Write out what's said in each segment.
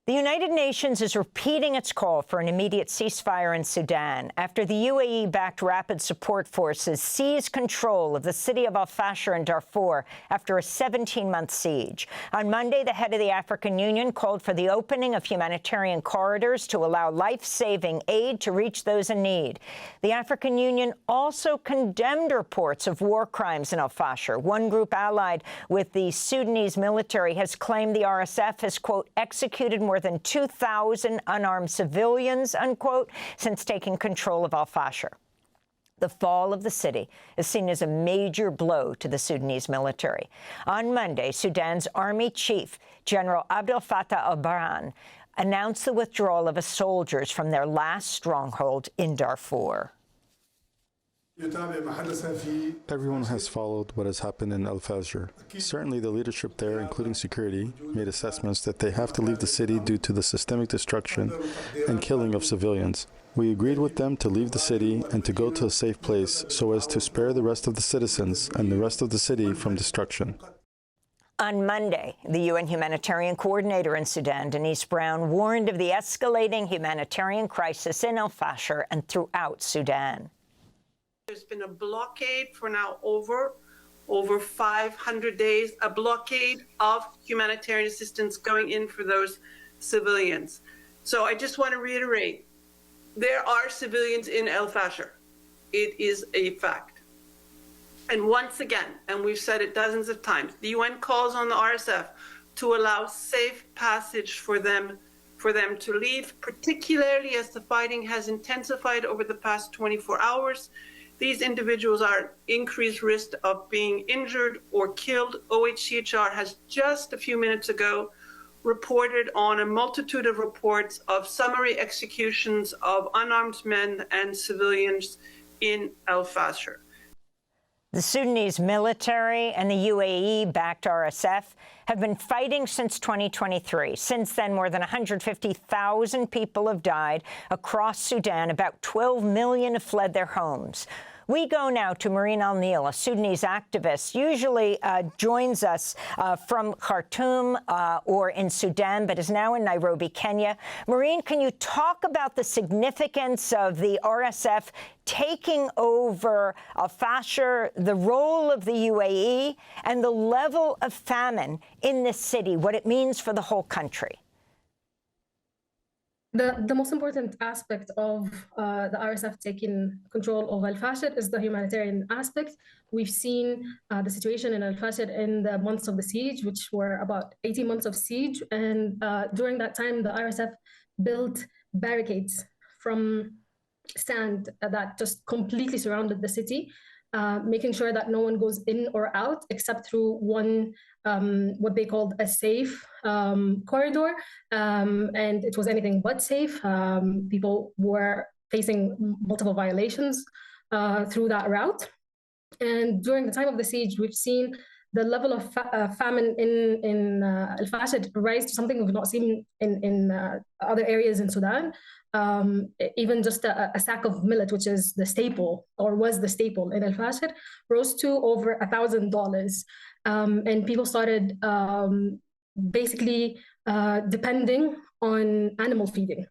The United Nations is repeating its call for an immediate ceasefire in Sudan after the UAE-backed Rapid Support Forces seized control of the city of Fasher in Darfur after a 17-month siege. On Monday, the head of the African Union called for the opening of humanitarian corridors to allow life-saving aid to reach those in need. The African Union also condemned reports of war crimes in Fasher. One group allied with the Sudanese military has claimed the RSF has, quote, executed more than 2,000 unarmed civilians, unquote, since taking control of Fasher. The fall of the city is seen as a major blow to the Sudanese military. On Monday, Sudan's army chief, General Abdel Fattah al-Burhan, announced the withdrawal of his soldiers from their last stronghold in Darfur. Everyone has followed what has happened in Fasher. Certainly the leadership there, including security, made assessments that they have to leave the city due to the systemic destruction and killing of civilians. We agreed with them to leave the city and to go to a safe place so as to spare the rest of the citizens and the rest of the city from destruction. On Monday, the UN humanitarian coordinator in Sudan, Denise Brown, warned of the escalating humanitarian crisis in Fasher and throughout Sudan. There's been a blockade for now over 500 days, a blockade of humanitarian assistance going in for those civilians. So I just want to reiterate, there are civilians in Fasher. It is a fact. And once again, and we've said it dozens of times, the UN calls on the RSF to allow safe passage for them to leave, particularly as the fighting has intensified over the past 24 hours. These individuals are at increased risk of being injured or killed. OHCHR has just a few minutes ago reported on a multitude of reports of summary executions of unarmed men and civilians in Fasher. The Sudanese military and the UAE-backed RSF have been fighting since 2023. Since then, more than 150,000 people have died across Sudan. About 12 million have fled their homes. We go now to Marine Alneel, a Sudanese activist, usually joins us from Khartoum or in Sudan, but is now in Nairobi, Kenya. Marine, can you talk about the significance of the RSF taking over Fasher, the role of the UAE, and the level of famine in this city, what it means for the whole country? The most important aspect of the RSF taking control of Fasher is the humanitarian aspect. We've seen the situation in Fasher in the months of the siege, which were about 18 months of siege. And during that time, the RSF built barricades from sand that just completely surrounded the city, making sure that no one goes in or out except through one, what they called a safe corridor. And it was anything but safe. People were facing multiple violations through that route. And during the time of the siege, we've seen the level of famine in Fasher rise to something we've not seen in other areas in Sudan. Even just a sack of millet, which is the staple, or was the staple in Fasher, rose to over $1,000. And people started basically depending on animal feeding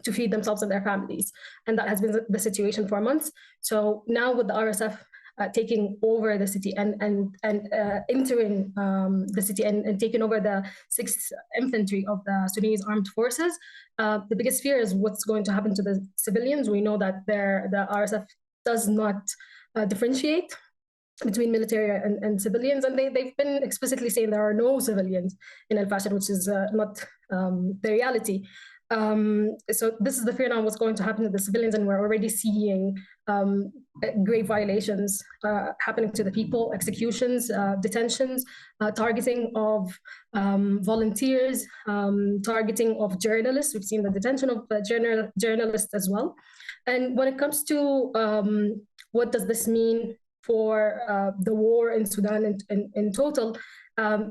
to feed themselves and their families. And that has been the situation for months. So now with the RSF taking over the city and entering the city and taking over the 6th Infantry of the Sudanese Armed Forces, the biggest fear is what's going to happen to the civilians. We know that the RSF does not differentiate between military and civilians, and they've been explicitly saying there are no civilians in Fasher, which is not the reality. So this is the fear now what's going to happen to the civilians, and we're already seeing grave violations happening to the people, executions, detentions, targeting of volunteers, targeting of journalists. We've seen the detention of journalists as well. And when it comes to what does this mean for the war in Sudan in total,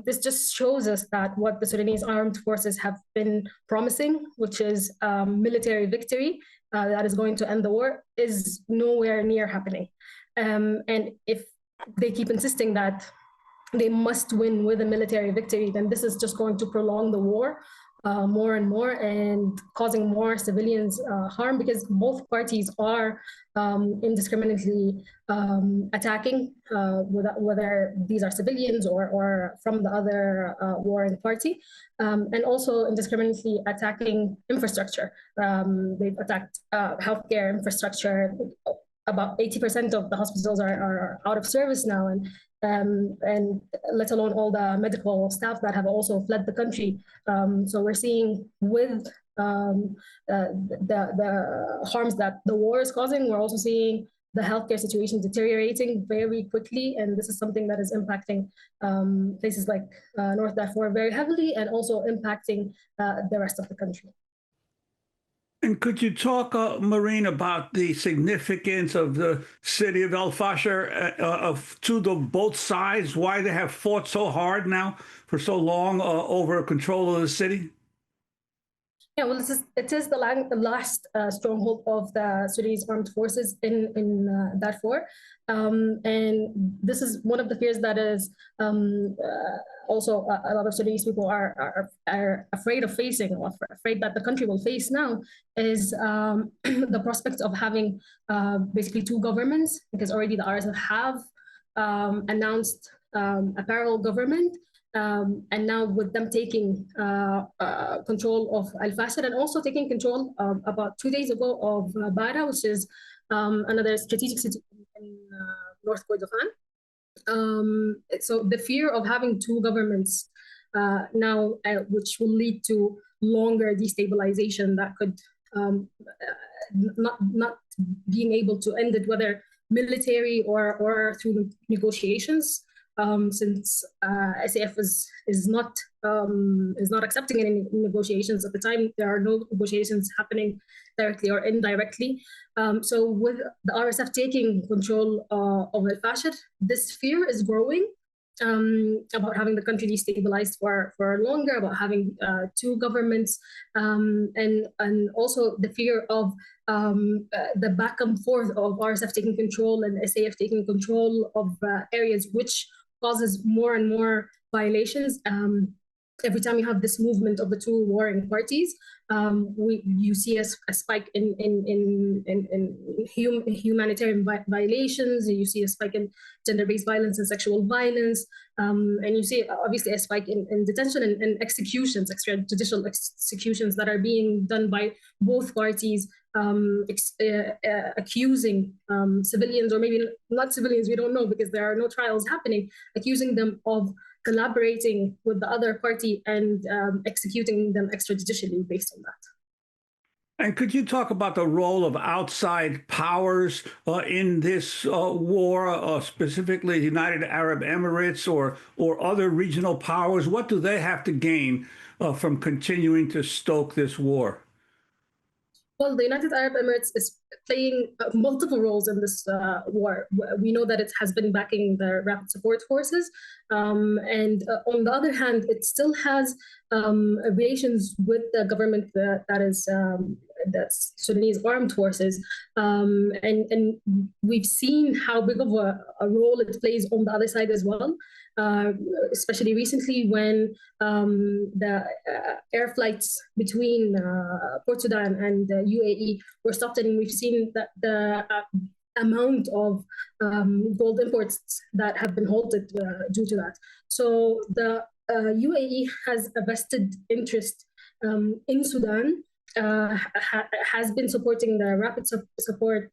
this just shows us that what the Sudanese Armed Forces have been promising, which is military victory that is going to end the war, is nowhere near happening. And if they keep insisting that they must win with a military victory, then this is just going to prolong the war more and more and causing more civilians harm, because both parties are indiscriminately attacking, whether these are civilians or from the other warring party, and also indiscriminately attacking infrastructure. They've attacked healthcare infrastructure. About 80% of the hospitals are out of service now, and let alone all the medical staff that have also fled the country. So we're seeing with the harms that the war is causing, we're also seeing the healthcare situation deteriorating very quickly, and this is something that is impacting places like North Darfur very heavily, and also impacting the rest of the country. And could you talk, Marine, about the significance of the city of El Fasher to both sides, why they have fought so hard now for so long over control of the city? Yeah, well, it is the last stronghold of the Sudanese Armed Forces in Darfur. And this is one of the fears that is also a lot of Sudanese people are afraid of facing, or afraid that the country will face now, is the prospect of having basically two governments, because already the RSF have announced a parallel government. And now with them taking control of Al Fasher, and also taking control about 2 days ago of Bara, which is another strategic city in North Kordofan. So the fear of having two governments now, which will lead to longer destabilization that could not being able to end it, whether military or through negotiations. Since SAF is not accepting any negotiations at the time. There are no negotiations happening directly or indirectly. So with the RSF taking control of Al Fasher, this fear is growing about having the country destabilized for longer, about having two governments, and also the fear of the back and forth of RSF taking control and SAF taking control of areas, which causes more and more violations. Every time you have this movement of the two warring parties, you see a spike in humanitarian violations. You see a spike in gender-based violence and sexual violence, and you see obviously a spike in detention and executions, extrajudicial executions that are being done by both parties, accusing civilians, or maybe not civilians, we don't know because there are no trials happening, accusing them of collaborating with the other party and executing them extrajudicially based on that. And could you talk about the role of outside powers in this war, specifically the United Arab Emirates or other regional powers? What do they have to gain from continuing to stoke this war? Well, the United Arab Emirates is playing multiple roles in this war. We know that it has been backing the rapid support forces. And on the other hand, it still has relations with the government that's Sudanese Armed Forces. And we've seen how big of a role it plays on the other side as well. Especially recently when the air flights between Port Sudan and the UAE were stopped, and we've seen that the amount of gold imports that have been halted due to that. So the UAE has a vested interest in Sudan, has been supporting the rapid support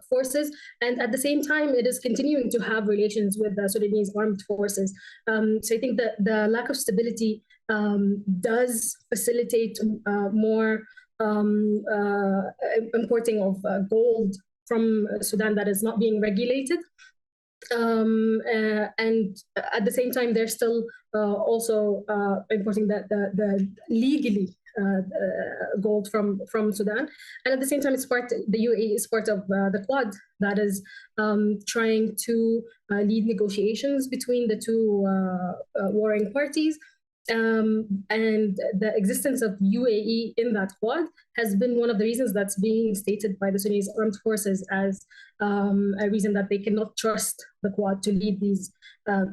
forces, and at the same time it is continuing to have relations with the Sudanese Armed Forces. So I think that the lack of stability does facilitate more importing of gold from Sudan that is not being regulated. And at the same time, they're still also importing the legally gold from Sudan, and at the same time, the UAE is part of the Quad that is trying to lead negotiations between the two warring parties. and the existence of UAE in that Quad has been one of the reasons that's being stated by the Sudanese Armed Forces as a reason that they cannot trust the Quad to lead these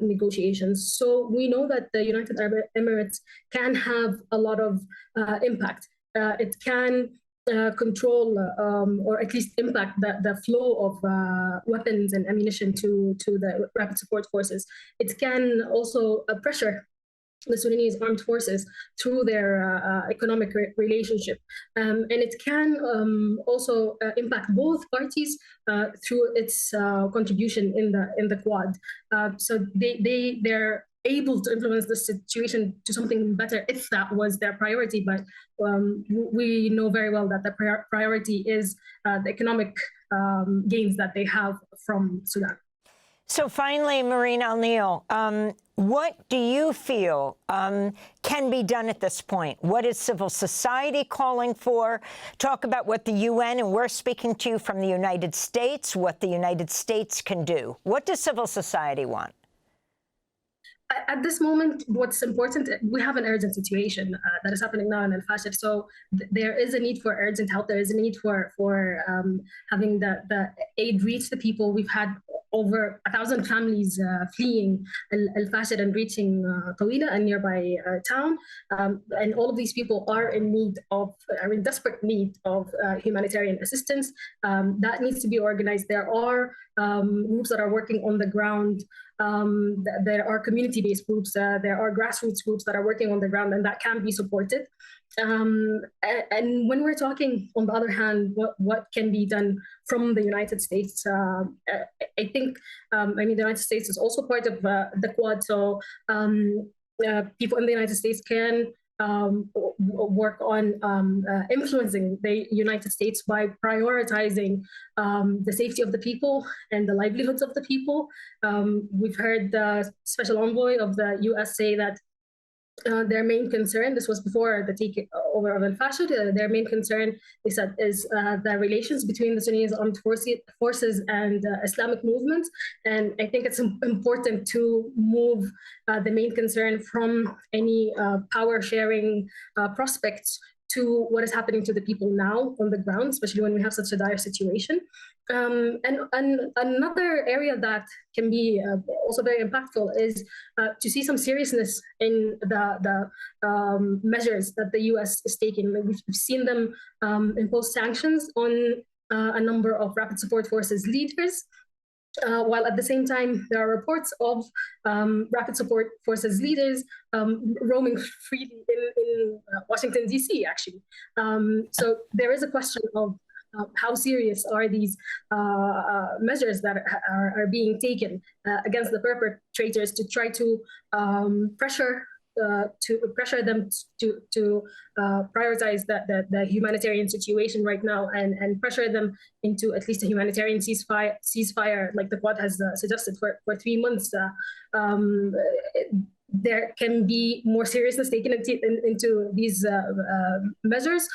negotiations. So we know that the United Arab Emirates can have a lot of impact. It can control or at least impact the flow of weapons and ammunition to the rapid support forces. It can also pressure the Sudanese Armed Forces through their economic relationship. And it can also impact both parties through its contribution in the Quad. So they're able to influence the situation to something better if that was their priority. But we know very well that the priority is the economic gains that they have from Sudan. So finally, Marine Alneel, what do you feel can be done at this point? What is civil society calling for? Talk about what the UN, and we're speaking to you from the United States, what the United States can do. What does civil society want? At this moment, what's important, we have an urgent situation that is happening now in Fasher. So there is a need for urgent help. There is a need for having the aid reach the people. We've had over 1,000 families fleeing Fasher and reaching Tawila, a nearby town. And all of these people are in desperate need of humanitarian assistance. That needs to be organized. There are groups that are working on the ground. There are community-based groups, there are grassroots groups that are working on the ground, and that can be supported. And when we're talking, on the other hand, what can be done from the United States, I think, the United States is also part of the Quad, so people in the United States can work on influencing the United States by prioritizing the safety of the people and the livelihoods of the people. We've heard the special envoy of the US say that their main concern, this was before the takeover of Fasher, their main concern, they said, is the relations between the Sudanese Armed Forces and Islamic movements. And I think it's important to move the main concern from any power sharing prospects to what is happening to the people now on the ground, especially when we have such a dire situation. And another area that can be also very impactful is to see some seriousness in the measures that the US is taking. We've seen them impose sanctions on a number of rapid support forces leaders, while at the same time there are reports of rapid support forces leaders roaming freely in Washington, D.C., actually. So there is a question of how serious are these measures that are being taken against the perpetrators to try to pressure them to prioritize the humanitarian situation right now and pressure them into at least a humanitarian ceasefire like the Quad has suggested for 3 months. There can be more seriousness taken into these measures,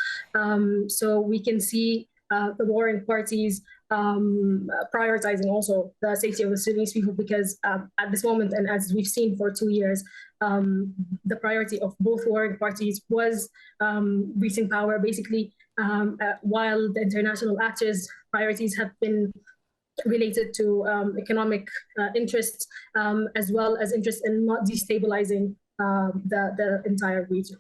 so we can see the warring parties prioritizing also the safety of the Sudanese people, because at this moment, and as we've seen for 2 years, the priority of both warring parties was reaching power, basically, while the international actors' priorities have been related to economic interests, as well as interest in not destabilizing the entire region.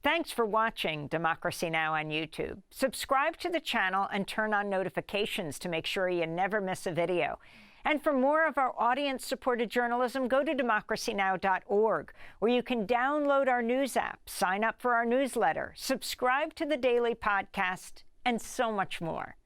Thanks for watching Democracy Now! On YouTube. Subscribe to the channel and turn on notifications to make sure you never miss a video. And for more of our audience-supported journalism, go to democracynow.org, where you can download our news app, sign up for our newsletter, subscribe to the daily podcast, and so much more.